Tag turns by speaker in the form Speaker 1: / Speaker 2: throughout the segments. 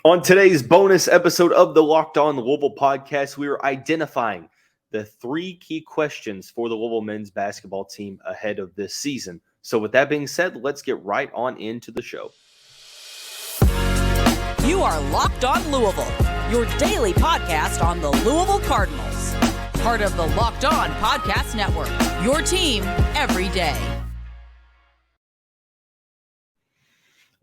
Speaker 1: On today's bonus episode of the Locked On Louisville podcast, we are identifying the 3 key questions for the Louisville men's basketball team ahead of this season. So with that being said, let's get right on into the show.
Speaker 2: You are Locked On Louisville, your daily podcast on the Louisville Cardinals. Part of the Locked On Podcast Network, your team every day.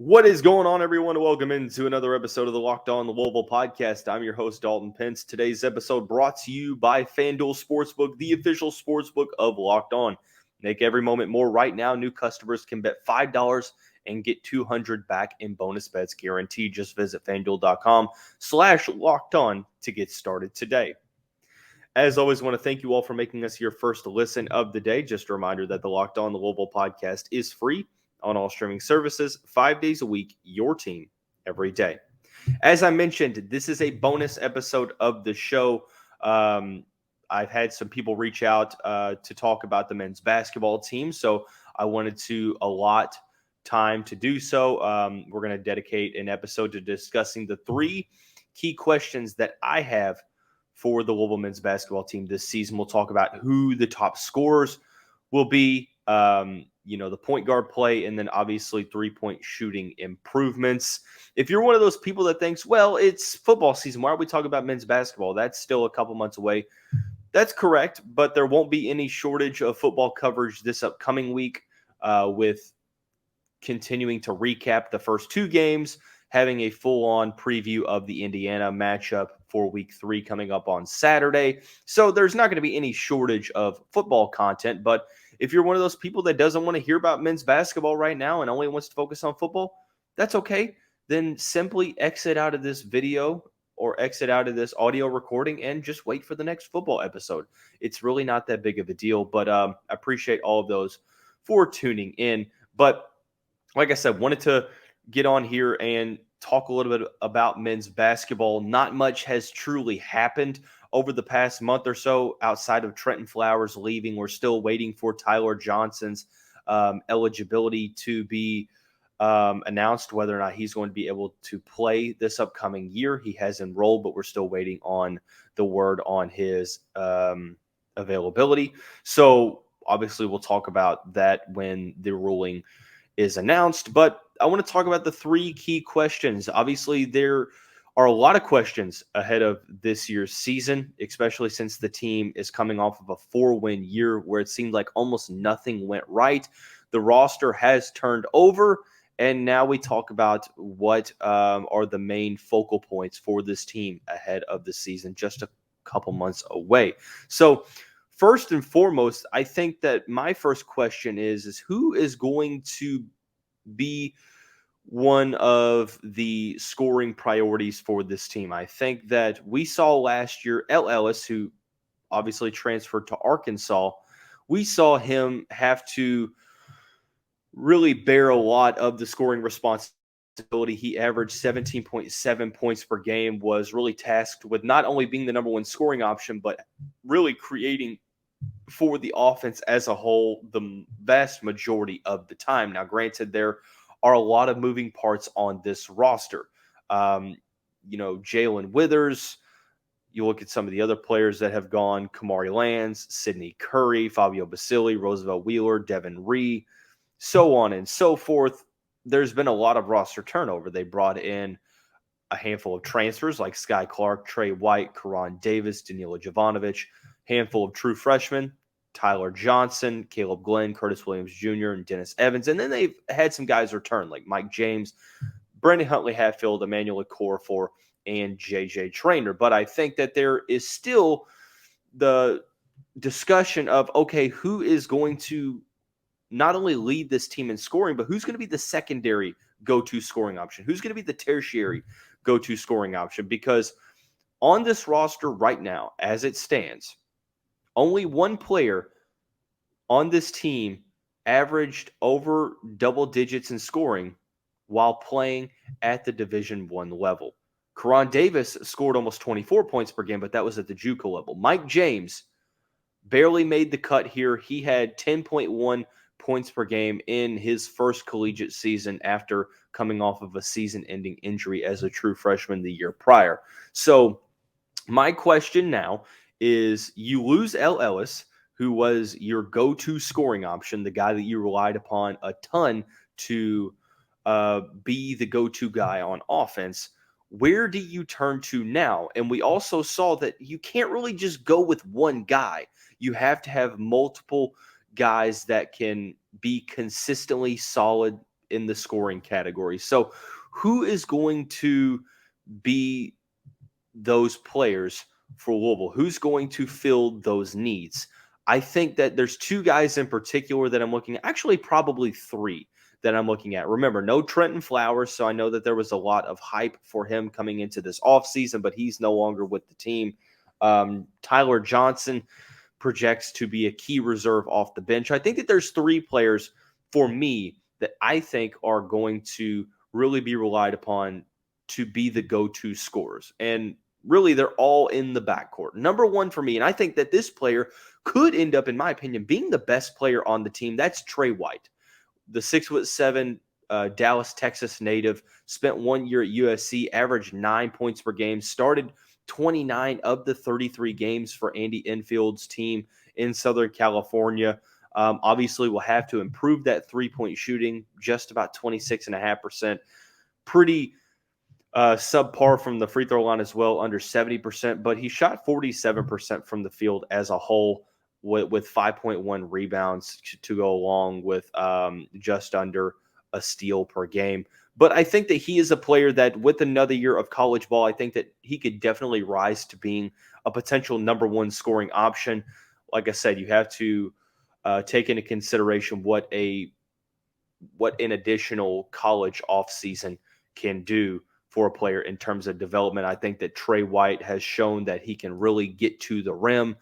Speaker 1: What is going on, everyone? Welcome into another episode of the Locked On Louisville podcast. I'm your host, Dalton Pence. Today's episode brought to you by FanDuel Sportsbook, the official sportsbook of Locked On. Make every moment more. Right now, new customers can bet $5 and get $200 back in bonus bets guaranteed. Just visit FanDuel.com/LockedOn to get started today. As always, I want to thank you all for making us your first listen of the day. Just a reminder that the Locked On Louisville podcast is free on all streaming services, 5 days a week, your team every day. As I mentioned, this is a bonus episode of the show. I've had some people reach out to talk about the men's basketball team, so I wanted to allot time to do so. We're going to dedicate an episode to discussing the 3 key questions that I have for the Louisville men's basketball team this season. We'll talk about who the top scorers will be, the point guard play, and then obviously 3-point shooting improvements. If you're one of those people that thinks, well, it's football season, why are we talking about men's basketball? That's still a couple months away. That's correct, but there won't be any shortage of football coverage this upcoming week with continuing to recap the first 2 games, having a full-on preview of the Indiana matchup for week 3 coming up on Saturday. So there's not going to be any shortage of football content, but if you're one of those people that doesn't want to hear about men's basketball right now and only wants to focus on football, that's okay. Then simply exit out of this video or exit out of this audio recording and just wait for the next football episode. It's really not that big of a deal, but I appreciate all of those for tuning in. But like I said, wanted to get on here and talk a little bit about men's basketball. Not much has truly happened over the past month or so outside of Trenton Flowers leaving. We're still waiting for Ty-Laur Johnson's eligibility to be announced, whether or not he's going to be able to play this upcoming year. He has enrolled, but we're still waiting on the word on his availability. So obviously we'll talk about that when the ruling is announced, but I want to talk about the 3 key questions. Obviously, there are a lot of questions ahead of this year's season, especially since the team is coming off of a 4-win year where it seemed like almost nothing went right. The roster has turned over, and now we talk about what are the main focal points for this team ahead of the season, just a couple months away. So first and foremost, I think that my first question is who is going to be one of the scoring priorities for this team? I think that we saw last year Ellis, who obviously transferred to Arkansas, we saw him have to really bear a lot of the scoring responsibility. He averaged 17.7 points per game, was really tasked with not only being the number 1 scoring option, but really creating for the offense as a whole the vast majority of the time. Now, granted, there are a lot of moving parts on this roster. Jalen Withers, you look at some of the other players that have gone, Kamari Lands, Sidney Curry, Fabio Basili, Roosevelt Wheeler, Devin Ree, so on and so forth. There's been a lot of roster turnover. They brought in a handful of transfers like Sky Clark, Trey White, Karan Davis, Danilo Jovanovic, handful of true freshmen, Ty-Laur Johnson, Caleb Glenn, Curtis Williams Jr., and Dennis Evans. And then they've had some guys return like Mike James, Brandon Huntley-Hatfield, Emmanuel Okorafor, and J.J. Traynor. But I think that there is still the discussion of, okay, who is going to not only lead this team in scoring, but who's going to be the secondary go-to scoring option? Who's going to be the tertiary go-to scoring option? Because on this roster right now, as it stands, only 1 player on this team averaged over double digits in scoring while playing at the Division I level. Karan Davis scored almost 24 points per game, but that was at the JUCO level. Mike James barely made the cut here. He had 10.1 points per game in his first collegiate season after coming off of a season-ending injury as a true freshman the year prior. So my question now is, you lose El Ellis, who was your go-to scoring option, the guy that you relied upon a ton to be the go-to guy on offense. Where do you turn to now? And we also saw that you can't really just go with one guy. You have to have multiple guys that can be consistently solid in the scoring category. So who is going to be those players for Louisville? Who's going to fill those needs? I think that there's two guys in particular that I'm looking at, actually probably three that I'm looking at. Remember, no Trenton Flowers, so I know that there was a lot of hype for him coming into this offseason, but he's no longer with the team. Ty-Laur Johnson projects to be a key reserve off the bench. I think that there's three players for me that I think are going to really be relied upon to be the go-to scorers. And really, they're all in the backcourt. Number one for me, and I think that this player could end up, in my opinion, being the best player on the team, that's Tre White. The 6'7" Dallas, Texas native, spent 1 year at USC, averaged 9 points per game, started 29 of the 33 games for Andy Enfield's team in Southern California. Obviously, we'll have to improve that three-point shooting, just about 26.5%. Pretty subpar from the free throw line as well, under 70%, but he shot 47% from the field as a whole, with 5.1 rebounds to go along with just under a steal per game. But I think that he is a player that, with another year of college ball, I think that he could definitely rise to being a potential number one scoring option. Like I said, you have to take into consideration what an additional college offseason can do for a player in terms of development. I think that Tre White has shown that he can really get to the rim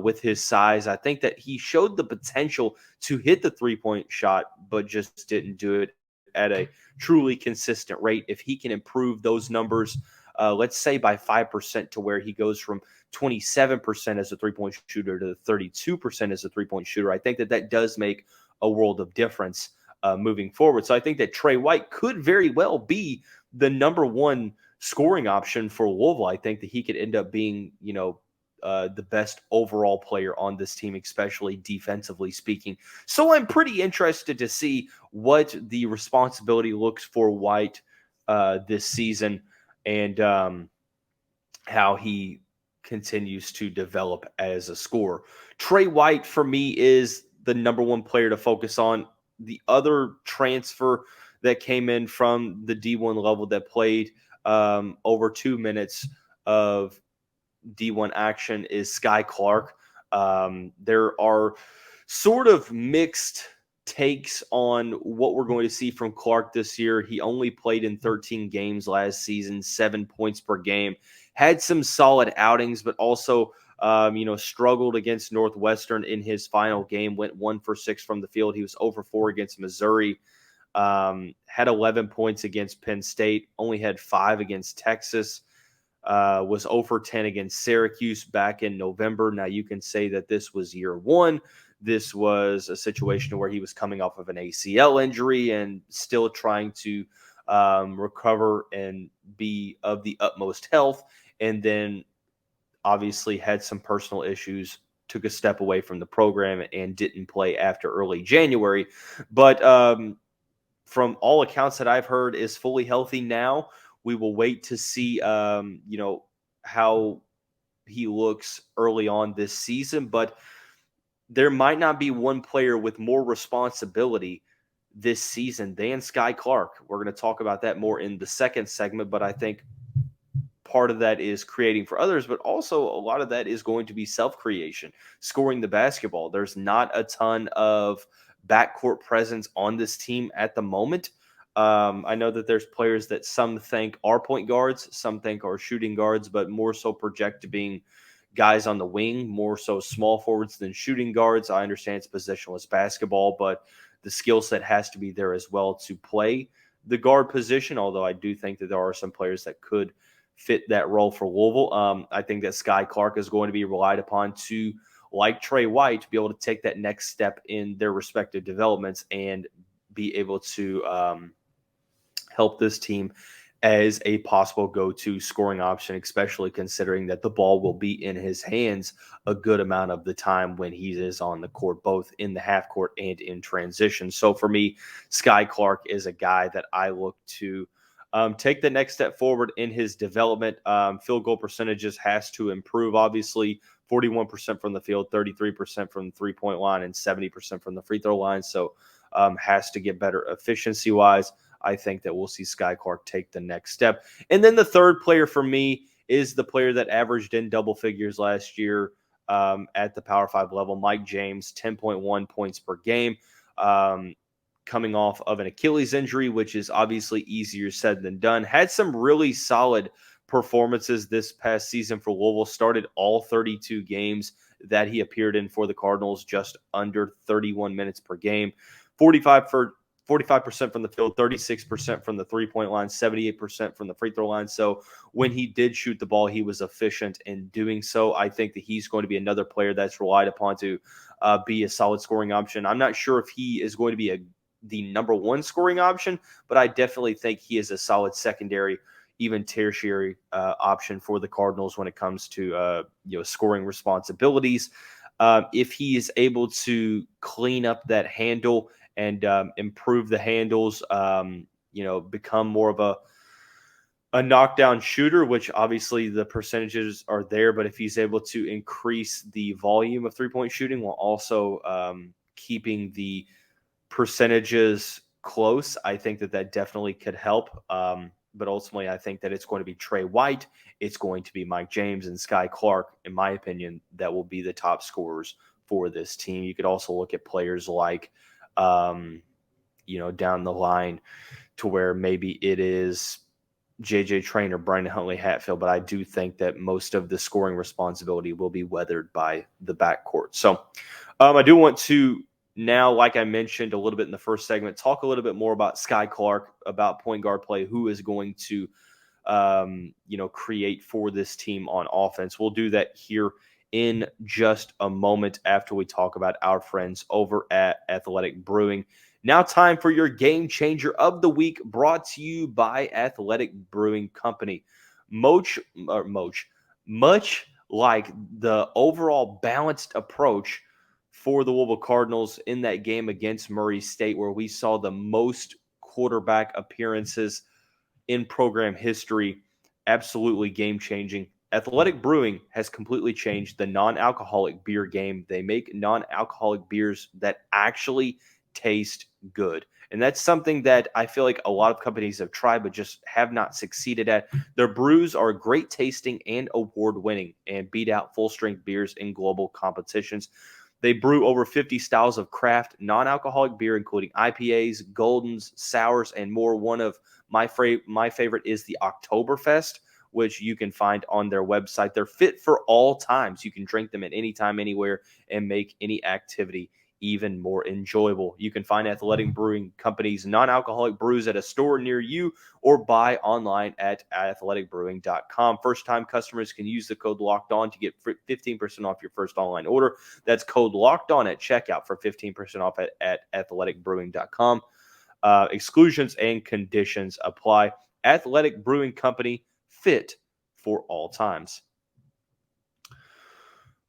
Speaker 1: with his size. I think that he showed the potential to hit the three-point shot, but just didn't do it at a truly consistent rate. If he can improve those numbers, let's say by 5%, to where he goes from 27% as a three-point shooter to 32% as a three-point shooter, I think that that does make a world of difference moving forward. So I think that Tre White could very well be the number one scoring option for Louisville. I think that he could end up being, the best overall player on this team, especially defensively speaking. So I'm pretty interested to see what the responsibility looks for White this season, and how he continues to develop as a scorer. Tre White, for me, is the number one player to focus on. The other transfer that came in from the D1 level that played over 2 minutes of D1 action is Sky Clark. There are sort of mixed takes on what we're going to see from Clark this year. He only played in 13 games last season, 7 points per game, had some solid outings, but also struggled against Northwestern in his final game, went 1 for 6 from the field. He was 0 for 4 against Missouri, had 11 points against Penn State, only had 5 against Texas, was 0 for 10 against Syracuse back in November. Now, you can say that this was year one. This was a situation where he was coming off of an ACL injury and still trying to recover and be of the utmost health. And then obviously had some personal issues, took a step away from the program, and didn't play after early January. But from all accounts that I've heard, is fully healthy now. We will wait to see, how he looks early on this season. But there might not be one player with more responsibility this season than Sky Clark. We're going to talk about that more in the second segment, but I think part of that is creating for others, but also a lot of that is going to be self-creation, scoring the basketball. There's not a ton of backcourt presence on this team at the moment. I know that there's players that some think are point guards, some think are shooting guards, but more so project to being guys on the wing, more so small forwards than shooting guards. I understand it's positionless basketball, but the skill set has to be there as well to play the guard position, although I do think that there are some players that could fit that role for Louisville. I think that Sky Clark is going to be relied upon to, like Tre White, to be able to take that next step in their respective developments and be able to help this team as a possible go-to scoring option, especially considering that the ball will be in his hands a good amount of the time when he is on the court, both in the half court and in transition. So for me, Sky Clark is a guy that I look to take the next step forward in his development. Field goal percentages has to improve, obviously. 41% from the field, 33% from the three-point line, and 70% from the free throw line. So has to get better efficiency-wise. I think that we'll see Sky Clark take the next step. And then the third player for me is the player that averaged in double figures last year at the Power 5 level, Mike James, 10.1 points per game, coming off of an Achilles injury, which is obviously easier said than done. Had some really solid performances this past season for Louisville, started all 32 games that he appeared in for the Cardinals, just under 31 minutes per game, 45% from the field, 36% from the three-point line, 78% from the free throw line. So when he did shoot the ball, he was efficient in doing so. I think that he's going to be another player that's relied upon to be a solid scoring option. I'm not sure if he is going to be the number one scoring option, but I definitely think he is a solid secondary, even tertiary option for the Cardinals when it comes to scoring responsibilities. If he is able to clean up that handle and improve the handles, become more of a knockdown shooter, which obviously the percentages are there. But if he's able to increase the volume of three-point shooting while also keeping the percentages close, I think that definitely could help. But ultimately, I think that it's going to be Trey White, it's going to be Mike James, and Sky Clark, in my opinion, that will be the top scorers for this team. You could also look at players like down the line to where maybe it is JJ Train or Brandon Huntley-Hatfield, but I do think that most of the scoring responsibility will be weathered by the backcourt. So I do want to now, like I mentioned a little bit in the first segment, talk a little bit more about Sky Clark, about point guard play, who is going to create for this team on offense. We'll do that here in just a moment after we talk about our friends over at Athletic Brewing. Now time for your game changer of the week, brought to you by Athletic Brewing Company. Much like the overall balanced approach for the Louisville Cardinals in that game against Murray State, where we saw the most quarterback appearances in program history, absolutely game-changing. Athletic Brewing has completely changed the non-alcoholic beer game. They make non-alcoholic beers that actually taste good. And that's something that I feel like a lot of companies have tried but just have not succeeded at. Their brews are great tasting and award-winning and beat out full-strength beers in global competitions. They brew over 50 styles of craft non-alcoholic beer, including IPAs, Goldens, Sours, and more. One of my favorite is the Oktoberfest, which you can find on their website. They're fit for all times. You can drink them at any time, anywhere, and make any activity even more enjoyable. You can find Athletic Brewing Company's non-alcoholic brews at a store near you or buy online at athleticbrewing.com. First-time customers can use the code Locked On to get 15% off your first online order. That's code Locked On at checkout for 15% off at athleticbrewing.com. Exclusions and conditions apply. Athletic Brewing Company, fit for all times.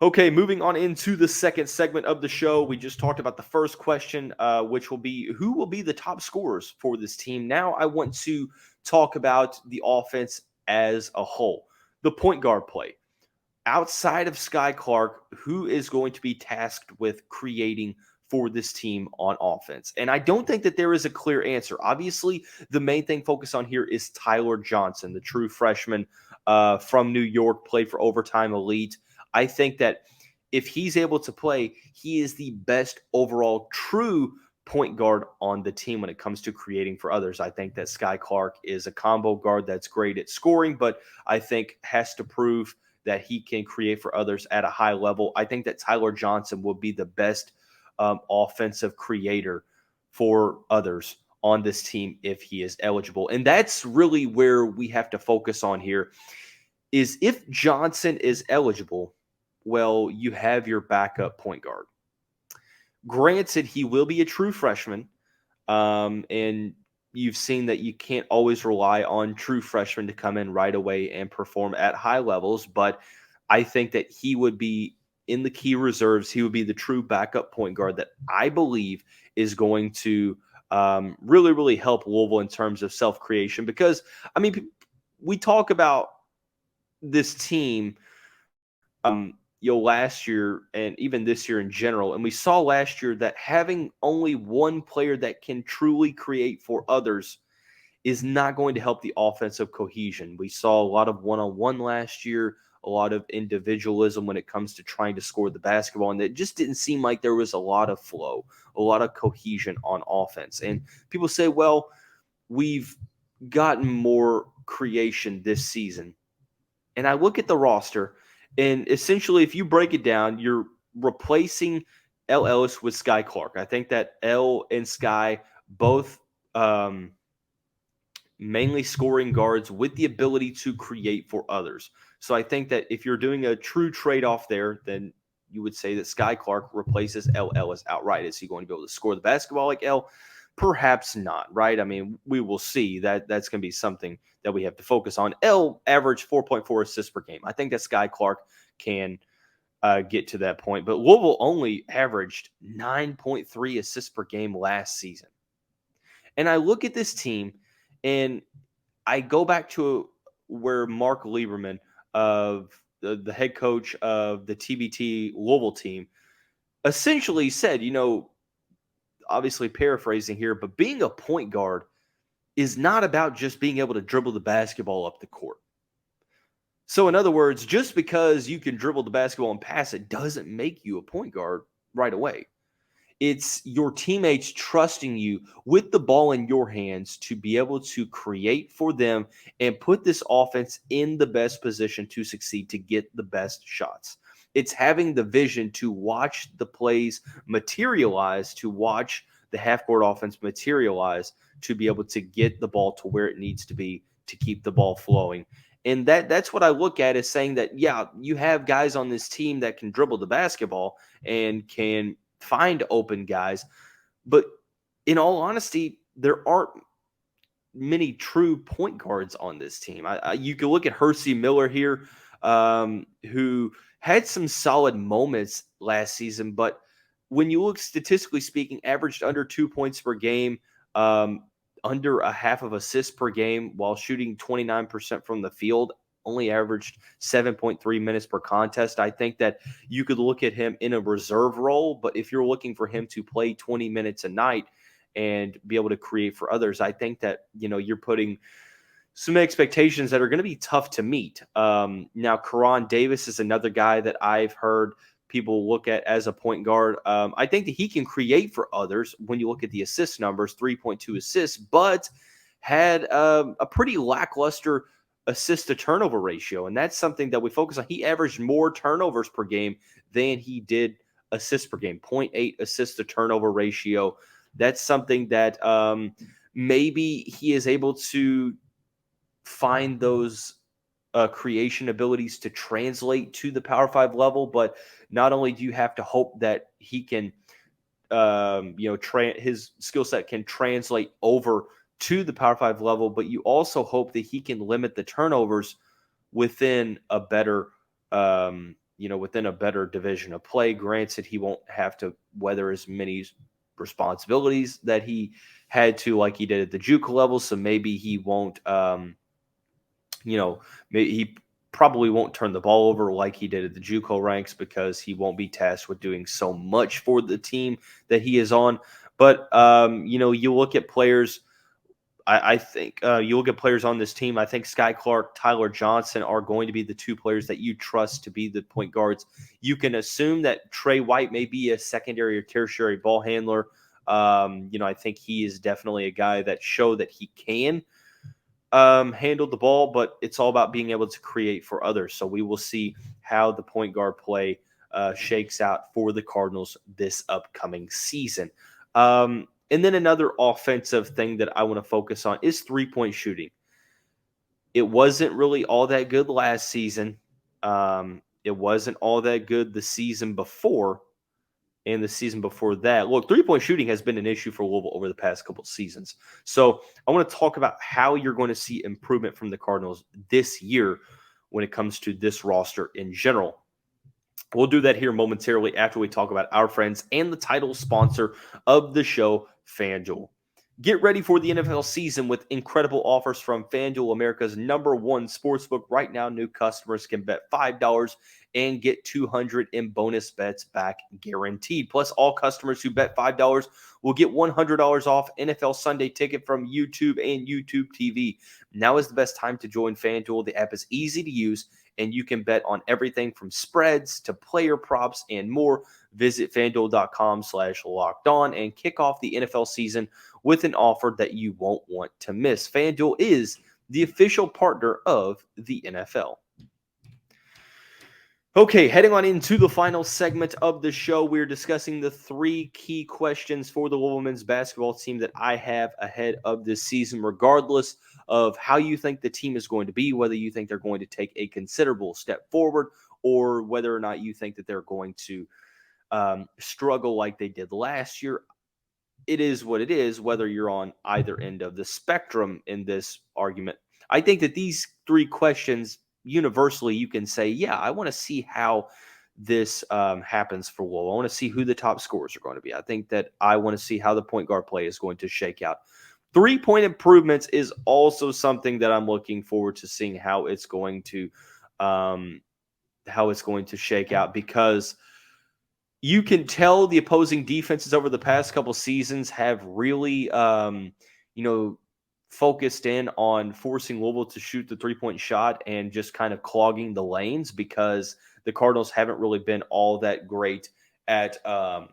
Speaker 1: Okay, moving on into the second segment of the show. We just talked about the first question, which will be who will be the top scorers for this team. Now I want to talk about the offense as a whole. The point guard play. Outside of Sky Clark, who is going to be tasked with creating for this team on offense? And I don't think that there is a clear answer. Obviously, the main thing focused on here is Ty-Laur Johnson, the true freshman from New York, played for Overtime Elite. I think that if he's able to play, he is the best overall true point guard on the team when it comes to creating for others. I think that Sky Clark is a combo guard that's great at scoring, but I think has to prove that he can create for others at a high level. I think that Ty-Laur Johnson will be the best offensive creator for others on this team if he is eligible. And that's really where we have to focus on here, is if Johnson is eligible, well, you have your backup point guard. Granted, he will be a true freshman, and you've seen that you can't always rely on true freshmen to come in right away and perform at high levels. But I think that he would be in the key reserves. He would be the true backup point guard that I believe is going to really, really help Louisville in terms of self-creation. Because, I mean, we talk about this team, last year and even this year in general, and we saw last year that having only one player that can truly create for others is not going to help the offensive cohesion. We saw a lot of one-on-one last year, a lot of individualism when it comes to trying to score the basketball, and it just didn't seem like there was a lot of flow, a lot of cohesion on offense. And people say, well, we've gotten more creation this season. And I look at the roster, and essentially, if you break it down, you're replacing L. Ellis with Sky Clark. I think that L and Sky both mainly scoring guards with the ability to create for others. So I think that if you're doing a true trade-off there, then you would say that Sky Clark replaces L. Ellis outright. Is he going to be able to score the basketball like L? Perhaps not, right? I mean, we will see. That's going to be something that we have to focus on. L averaged 4.4 assists per game. I think that Sky Clark can get to that point. But Louisville only averaged 9.3 assists per game last season. And I look at this team, and I go back to where Mark Lieberman, of the head coach of the TBT Louisville team, essentially said, obviously paraphrasing here, but being a point guard is not about just being able to dribble the basketball up the court. So in other words, just because you can dribble the basketball and pass it doesn't make you a point guard right away. It's your teammates trusting you with the ball in your hands to be able to create for them and put this offense in the best position to succeed, to get the best shots. It's having the vision to watch the plays materialize, to watch the half-court offense materialize, to be able to get the ball to where it needs to be to keep the ball flowing. And that's what I look at as saying that, yeah, you have guys on this team that can dribble the basketball and can find open guys. But in all honesty, there aren't many true point guards on this team. You can look at Hersey Miller here, who had some solid moments last season, but when you look statistically speaking, averaged under 2 points per game, under a half of assists per game while shooting 29% from the field, only averaged 7.3 minutes per contest. I think that you could look at him in a reserve role, but if you're looking for him to play 20 minutes a night and be able to create for others, I think that, you're putting some expectations that are going to be tough to meet. Now, Karan Davis is another guy that I've heard people look at as a point guard. I think that he can create for others when you look at the assist numbers, 3.2 assists, but had a pretty lackluster assist to turnover ratio. And that's something that we focus on. He averaged more turnovers per game than he did assists per game, 0.8 assist to turnover ratio. That's something that maybe he is able to find those creation abilities to translate to the Power 5 level. But not only do you have to hope that he can, his skill set can translate over to the Power 5 level, but you also hope that he can limit the turnovers within a better, within a better division of play. Granted, he won't have to weather as many responsibilities that he had to, like he did at the JUCO level. So maybe he won't, maybe he probably won't turn the ball over like he did at the JUCO ranks, because he won't be tasked with doing so much for the team that he is on. But, you look at players, I think you look at players on this team, I think Sky Clark, Ty-Laur Johnson are going to be the two players that you trust to be the point guards. You can assume that Trey White may be a secondary or tertiary ball handler. I think he is definitely a guy that showed that he can handle the ball, but it's all about being able to create for others. So we will see how the point guard play shakes out for the Cardinals this upcoming season. And then another offensive thing that I want to focus on is three-point shooting. It wasn't really all that good last season. It wasn't all that good the season before. and the season before that. Look, three-point shooting has been an issue for Louisville over the past couple of seasons. So I want to talk about how you're going to see improvement from the Cardinals this year when it comes to this roster in general. We'll do that here momentarily after we talk about our friends and the title sponsor of the show, FanDuel. Get ready for the NFL season with incredible offers from FanDuel, America's #1 sportsbook. Right now, new customers can bet $5 and get $200 in bonus bets back guaranteed. Plus, all customers who bet $5 will get $100 off NFL Sunday ticket from YouTube and YouTube TV. Now is the best time to join FanDuel. The app is easy to use, and you can bet on everything from spreads to player props and more. Visit FanDuel.com/LockedOn and kick off the NFL season with an offer that you won't want to miss. FanDuel is the official partner of the NFL. Okay, heading on into the final segment of the show, we're discussing the 3 key questions for the Louisville men's basketball team that I have ahead of this season, regardless of how you think the team is going to be, whether you think they're going to take a considerable step forward, or whether or not you think that they're going to struggle like they did last year. It is what it is, whether you're on either end of the spectrum in this argument. I think that these 3 questions, universally, you can say, yeah, I want to see how this happens for Louisville. I want to see who the top scorers are going to be. I think that I want to see how the point guard play is going to shake out. 3-point improvements is also something that I'm looking forward to seeing how it's going to shake out, because you can tell the opposing defenses over the past couple seasons have really, focused in on forcing Louisville to shoot the 3-point shot and just kind of clogging the lanes, because the Cardinals haven't really been all that great at 3-point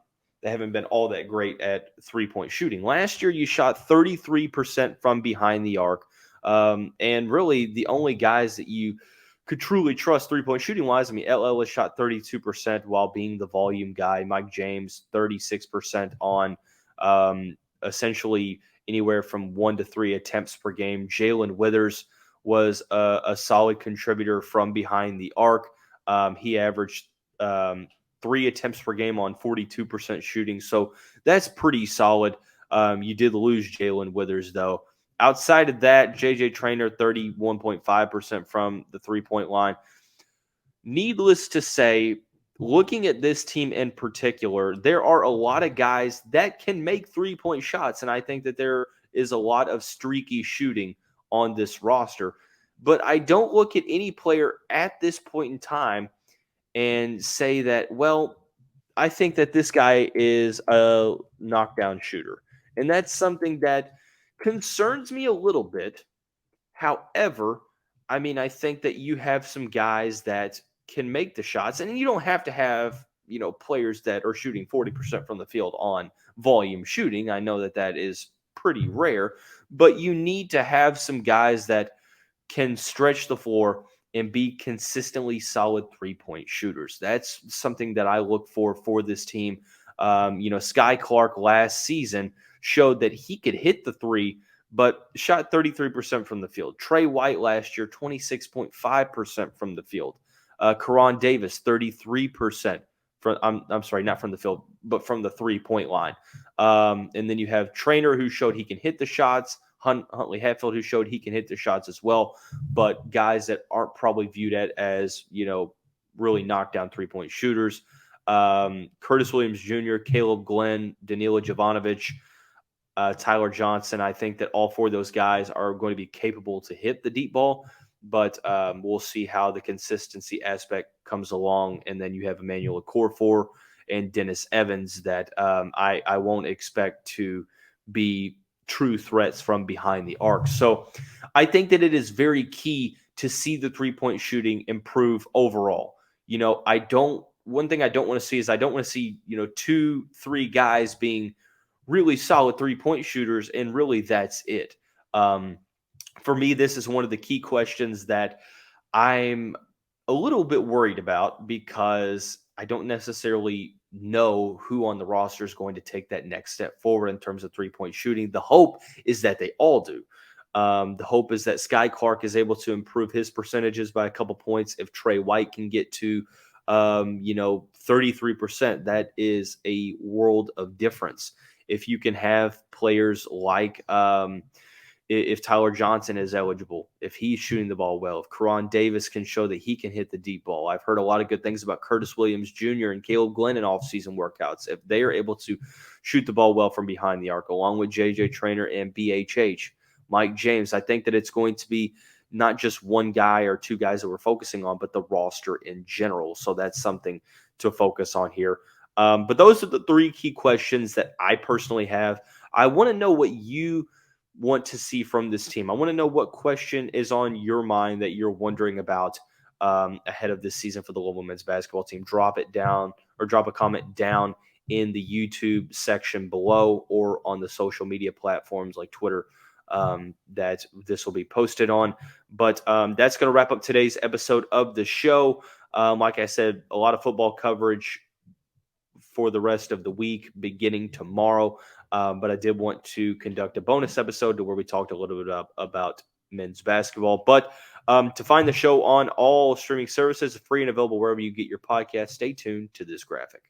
Speaker 1: shooting. Last year, you shot 33% from behind the arc, and really the only guys that you could truly trust 3-point shooting wise. I mean, LL has shot 32% while being the volume guy. Mike James, 36% on essentially anywhere from 1 to 3 attempts per game. Jalen Withers was a solid contributor from behind the arc. He averaged 3 attempts per game on 42% shooting. So that's pretty solid. You did lose Jalen Withers, though. Outside of that, J.J. Traynor, 31.5% from the 3-point line. Needless to say, looking at this team in particular, there are a lot of guys that can make 3-point shots, and I think that there is a lot of streaky shooting on this roster. But I don't look at any player at this point in time and say that, well, I think that this guy is a knockdown shooter. And that's something that concerns me a little bit. However, I mean, I think that you have some guys that can make the shots, and you don't have to have, players that are shooting 40% from the field on volume shooting. I know that that is pretty rare, but you need to have some guys that can stretch the floor and be consistently solid 3-point shooters. That's something that I look for this team. Sky Clark last season showed that he could hit the 3, but shot 33% from the field. Trey White last year, 26.5% from the field. Karan Davis, 33% I'm sorry, not from the field, but from the 3-point line. And then you have Traynor, who showed he can hit the shots. Huntley-Hatfield, who showed he can hit the shots as well, but guys that aren't probably viewed as, really knockdown 3-point shooters. Curtis Williams Jr., Caleb Glenn, Danilo Jovanovic, Ty-Laur Johnson. I think that all 4 of those guys are going to be capable to hit the deep ball, but we'll see how the consistency aspect comes along. And then you have Emmanuel Okorafor and Dennis Evans that I won't expect to be true threats from behind the arc. So I think that it is very key to see the 3-point shooting improve overall. One thing I don't want to see is I don't want to see, 2-3 guys being really solid 3-point shooters, and really that's it. For me, this is one of the key questions that I'm a little bit worried about, because I don't necessarily know who on the roster is going to take that next step forward in terms of 3-point shooting. The hope is that they all do. The hope is that Sky Clark is able to improve his percentages by a couple points. If Trey White can get to 33%. That is a world of difference. If you can have players like if Ty-Laur Johnson is eligible, if he's shooting the ball well, if Karan Davis can show that he can hit the deep ball. I've heard a lot of good things about Curtis Williams Jr. and Caleb Glenn in offseason workouts. If they are able to shoot the ball well from behind the arc, along with J.J. Traynor and BHH, Mike James, I think that it's going to be not just one guy or two guys that we're focusing on, but the roster in general. So that's something to focus on here. But those are the three key questions that I personally have. I want to know what you want to see from this team. I want to know what question is on your mind that you're wondering about ahead of this season for the Louisville men's basketball team. Drop it down or drop a comment down in the YouTube section below or on the social media platforms like Twitter that this will be posted on. But that's going to wrap up today's episode of the show. Like I said, a lot of football coverage for the rest of the week, beginning tomorrow. But I did want to conduct a bonus episode to where we talked a little bit about men's basketball. But to find the show on all streaming services, free and available wherever you get your podcast, stay tuned to this graphic.